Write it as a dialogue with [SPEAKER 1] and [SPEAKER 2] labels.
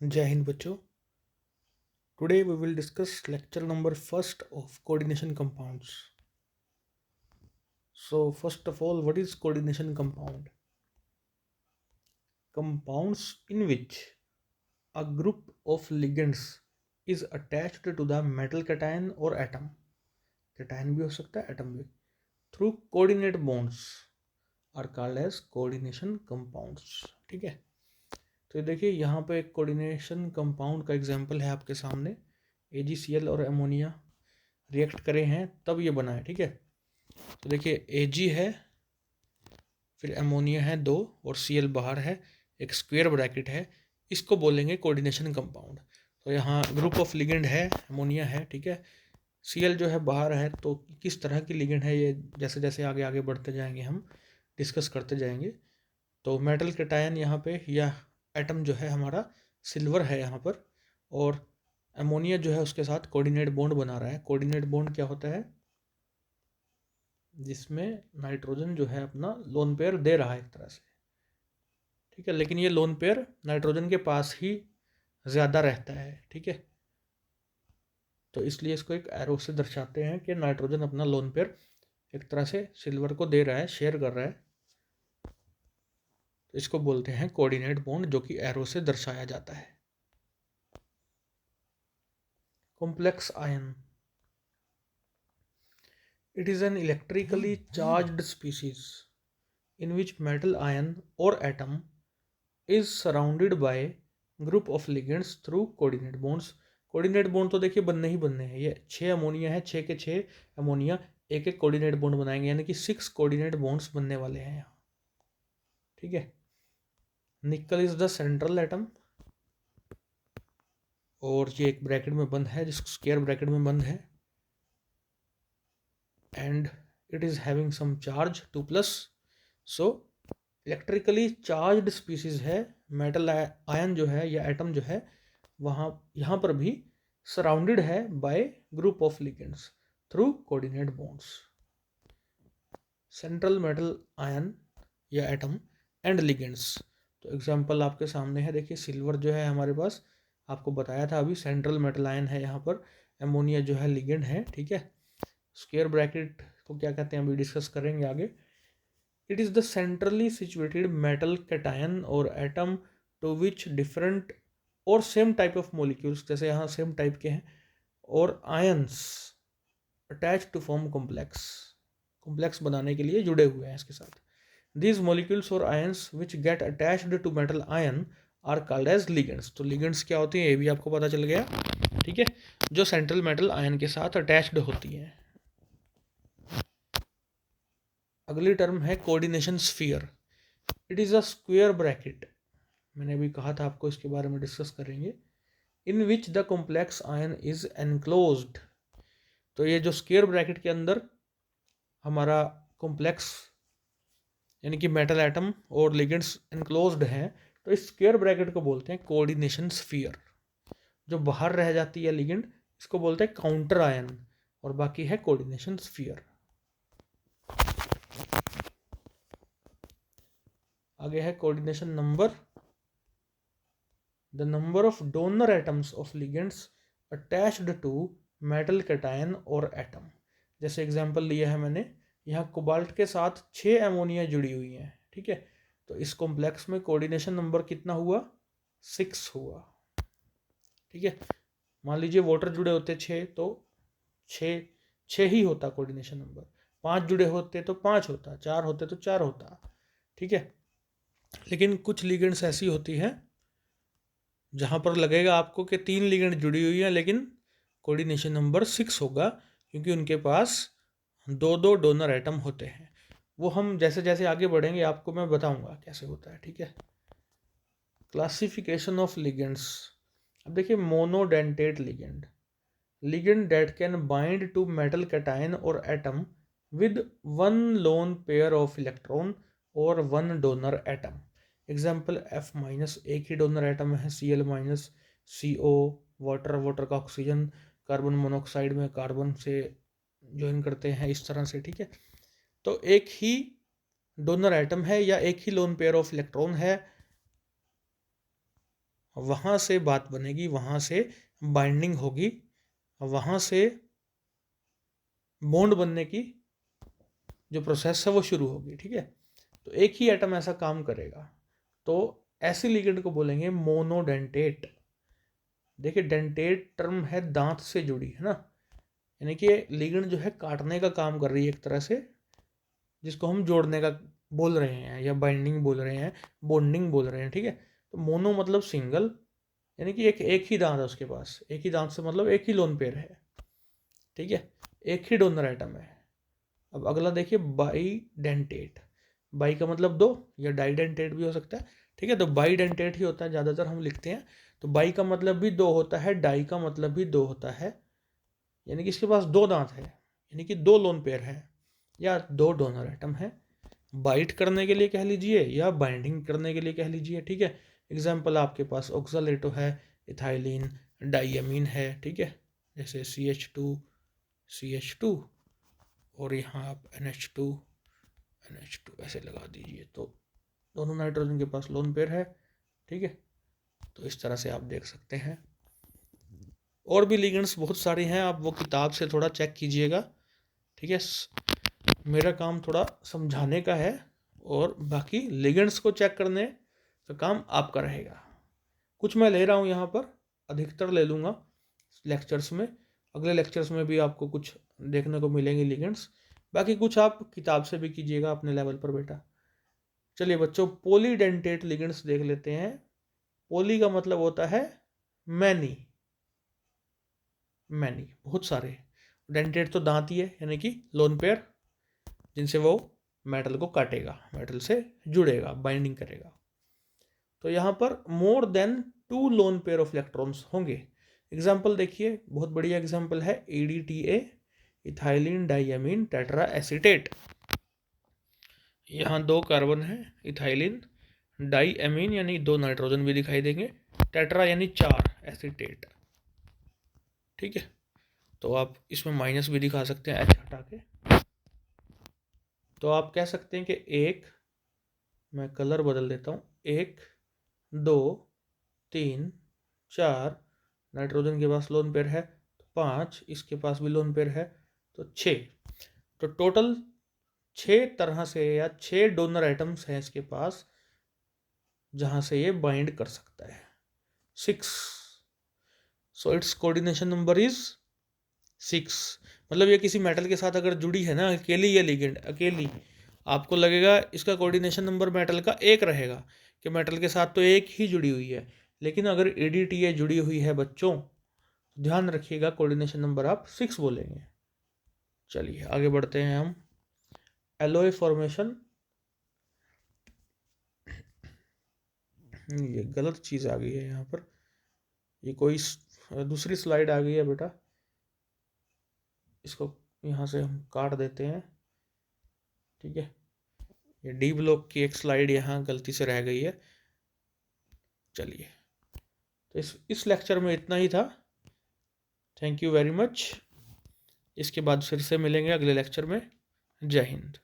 [SPEAKER 1] जय हिंद बच्चों। Today we will discuss lecture number first of coordination compounds. So first of all, what is coordination compound? Compounds in which a group of ligands is attached to the metal cation or atom. cation भी हो सकता है, atom भी. Through coordinate bonds are called as coordination compounds. ठीक है. तो ये देखिए यहाँ पे एक कोऑर्डिनेशन कंपाउंड का एग्जांपल है आपके सामने. AgCl और अमोनिया रिएक्ट करे हैं तब ये बना है. ठीक है. तो देखिए Ag है, फिर अमोनिया है 2 और Cl बाहर है, एक स्क्वायर ब्रैकेट है, इसको बोलेंगे कोऑर्डिनेशन कंपाउंड. तो यहाँ ग्रुप ऑफ लिगेंड है, अमोनिया है. ठीक है. Cl जो है बाहर है, तो किस तरह की लिगेंड है ये जैसे जैसे आगे आगे बढ़ते जाएंगे हम डिस्कस करते जाएंगे. तो मेटल कैटायन यहाँ पे या एटम जो है हमारा सिल्वर है यहाँ पर, और अमोनिया जो है उसके साथ कोऑर्डिनेट बॉन्ड बना रहा है. कोऑर्डिनेट बॉन्ड क्या होता है? जिसमें नाइट्रोजन जो है अपना लोन पेयर दे रहा है एक तरह से. ठीक है. लेकिन ये लोन पेयर नाइट्रोजन के पास ही ज़्यादा रहता है. ठीक है. तो इसलिए इसको एक एरो से दर्शाते हैं कि नाइट्रोजन अपना लोन पेयर एक तरह से सिल्वर को दे रहा है, शेयर कर रहा है. तो इसको बोलते हैं कोऑर्डिनेट बॉन्ड, जो कि एरो से दर्शाया जाता है. Complex ion. It is an electrically charged species in which metal ion or atom is surrounded by group of ligands through coordinate bonds. Coordinate bond तो देखिए बनने ही बनने हैं. ये 6 अमोनिया है, 6 के 6 अमोनिया एक एक कोऑर्डिनेट बॉन्ड बनाएंगे, यानी कि 6 कोऑर्डिनेट बॉन्ड्स बनने वाले हैं यहाँ. ठीक है. निकल इज द सेंट्रल एटम, और ये एक ब्रैकेट में बंद है, जिसको स्क्वायर ब्रैकेट में बंद है, and it is having some charge 2+. so electrically charged species है. मेटल आयन जो है या एटम जो है वहाँ यहाँ पर भी सराउंडेड है bye group of ligands through coordinate bonds. Central metal ion या एटम एंड लिगेंड्स. तो एग्जांपल आपके सामने है. देखिए सिल्वर जो है हमारे पास, आपको बताया था अभी, सेंट्रल मेटल आयन है यहाँ पर. अमोनिया जो है लिगेंड है. ठीक है. स्क्वायर ब्रैकेट को क्या कहते हैं अभी डिस्कस करेंगे आगे. It is the centrally situated metal cation और atom to which different or same type of molecules, जैसे यहाँ सेम टाइप के हैं, or ions attach to form complex. Complex बनाने के लिए जुड़े हुए हैं इसके साथ. These molecules or ions which get attached to metal ion are called as ligands. तो लिगेंड्स क्या होती हैं ये भी आपको पता चल गया. ठीक है. जो सेंट्रल मेटल आयन के साथ अटैच्ड होती हैं. अगली टर्म है coordination sphere. It is a square bracket, मैंने अभी कहा था आपको, इसके बारे में डिस्कस करेंगे. In which the complex ion is enclosed. तो ये जो स्क्वायर ब्रैकेट के अंदर हमारा कॉम्प्लेक्स यानी कि मेटल एटम और लिगेंड्स एनक्लोज्ड हैं, तो इस स्क्वायर ब्रैकेट को बोलते हैं कोऑर्डिनेशन स्फीयर. जो बाहर रह जाती है लिगेंड, इसको बोलते हैं काउंटर आयन, और बाकी है कोऑर्डिनेशन स्फीयर. आगे है coordination number. The number of donor atoms of ligands attached to metal cation और एटम. जैसे एग्जांपल लिया है मैंने, यहाँ कोबाल्ट के साथ 6 अमोनिया जुड़ी हुई हैं. ठीक है. तो इस कॉम्प्लेक्स में कोऑर्डिनेशन नंबर कितना हुआ? 6 हुआ. ठीक है. मान लीजिए वाटर जुड़े होते 6, तो 6 ही होता कोऑर्डिनेशन नंबर. 5 जुड़े होते तो 5 होता, 4 होते तो 4 होता. ठीक है. लेकिन कुछ लिगेंड्स ऐसी होती हैं जहाँ पर लगेगा आपको कि 3 लिगेंड जुड़ी हुई है, लेकिन कोऑर्डिनेशन नंबर 6 होगा, क्योंकि उनके पास 2 डोनर एटम होते हैं. वो हम जैसे जैसे आगे बढ़ेंगे आपको मैं बताऊंगा कैसे होता है. ठीक है. Classification of ligands. अब देखिए monodentate ligand, ligand that can bind to metal cation और atom with 1 lone pair of electron और 1 डोनर एटम. एग्जाम्पल F-, एक ही डोनर एटम है, Cl-, CO, वाटर का ऑक्सीजन कार्बन मोनोऑक्साइड में कार्बन से ज्वाइन करते हैं इस तरह से. ठीक है. तो एक ही डोनर एटम है या एक ही लोन पेयर ऑफ इलेक्ट्रॉन है, वहाँ से बात बनेगी, वहाँ से बाइंडिंग होगी, वहाँ से बॉन्ड बनने की जो प्रोसेस है वो शुरू होगी। ठीक है, तो एक ही एटम ऐसा काम करेगा, तो ऐसे लिगेंड को बोलेंगे मोनोडेंटेट। देखिए डेंटेट टर्म है दांत से जुड़ी, है ना, यानी कि लिगेंड जो है काटने का काम कर रही है एक तरह से, जिसको हम जोड़ने का बोल रहे हैं या बाइंडिंग बोल रहे हैं, बॉन्डिंग बोल रहे हैं। ठीक है, तो मोनो मतलब सिंगल, यानी कि एक ही दांत है उसके पास, एक ही दांत से मतलब एक ही लोन पेयर है। ठीक है, एक ही डोनर आइटम है। अब अगला देखिए बाई डेंटेट। बाई का मतलब दो, या डाई डेंटेट भी हो सकता है। ठीक है, तो बाई डेंटेट ही होता है, ज़्यादातर हम लिखते हैं। तो बाई का मतलब भी दो होता है, डाई का मतलब भी दो होता है, यानी कि इसके पास दो दांत है, यानी कि दो लोन पेयर है या दो डोनर आइटम है। बाइट करने के लिए कह लीजिए या बाइंडिंग करने के लिए कह लीजिए। ठीक है, एग्जाम्पल आपके पास ऑक्सालेटो है, इथाइलिन, डाइअमीन है। ठीक है, जैसे CH2 और यहाँ आप NH2 ऐसे लगा दीजिए, तो दोनों नाइट्रोजन के पास लोन पेयर है। ठीक है, तो इस तरह से आप देख सकते हैं। और भी लिगेंड्स बहुत सारे हैं, आप वो किताब से थोड़ा चेक कीजिएगा। ठीक है, मेरा काम थोड़ा समझाने का है और बाकी लिगेंड्स को चेक करने का काम आपका रहेगा। कुछ मैं ले रहा हूँ यहाँ पर, अधिकतर ले लूँगा लेक्चर्स में, अगले लेक्चर्स में भी आपको कुछ देखने को मिलेंगे लिगेंड्स, बाकी कुछ आप किताब से भी कीजिएगा अपने लेवल पर बेटा। चलिए बच्चों, पॉलीडेंटेट लिगेंड्स देख लेते हैं। पॉली का मतलब होता है मैनी, बहुत सारे। डेंटेट तो दांत ही है, यानी कि लोन पेयर, जिनसे वो मेटल को काटेगा, मेटल से जुड़ेगा, बाइंडिंग करेगा। तो यहाँ पर more than 2 loan pair of electrons होंगे। एग्जाम्पल देखिए, बहुत बढ़िया एग्जाम्पल है EDTA, इथाइलिन डाइअमीन टेट्रा एसीटेट। यहाँ 2 कार्बन है, इथाइलिन, डाइअमीन यानी 2 नाइट्रोजन भी दिखाई देंगे, टेट्रा यानी 4 एसीटेट। ठीक है, तो आप इसमें माइनस भी दिखा सकते हैं H हटा के। तो आप कह सकते हैं कि एक, मैं कलर बदल देता हूँ, 1 2 3 4, नाइट्रोजन के पास लोन पेयर है तो 5, इसके पास भी लोन पेयर है तो 6। तो टोटल 6 तरह से या 6 डोनर आइटम्स हैं इसके पास, जहां से ये बाइंड कर सकता है। 6, so it's coordination number is 6। मतलब ये किसी मेटल के साथ अगर जुड़ी है ना, अकेली ये लिगेंड अकेली, आपको लगेगा इसका कोऑर्डिनेशन नंबर मेटल का 1 रहेगा, कि मेटल के साथ तो एक ही जुड़ी हुई है। लेकिन अगर EDTA जुड़ी हुई है बच्चों, ध्यान रखिएगा कोऑर्डिनेशन नंबर आप 6 बोलेंगे। चलिए आगे बढ़ते हैं हम। एलोय फॉर्मेशन, ये गलत चीज़ आ गई है यहाँ पर, ये कोई दूसरी स्लाइड आ गई है बेटा, इसको यहाँ से हम काट देते हैं। ठीक है, ये डी ब्लॉक की एक स्लाइड यहाँ गलती से रह गई है। चलिए, तो इस लेक्चर में इतना ही था। Thank you very much. इसके बाद फिर से मिलेंगे अगले लेक्चर में। जय हिंद।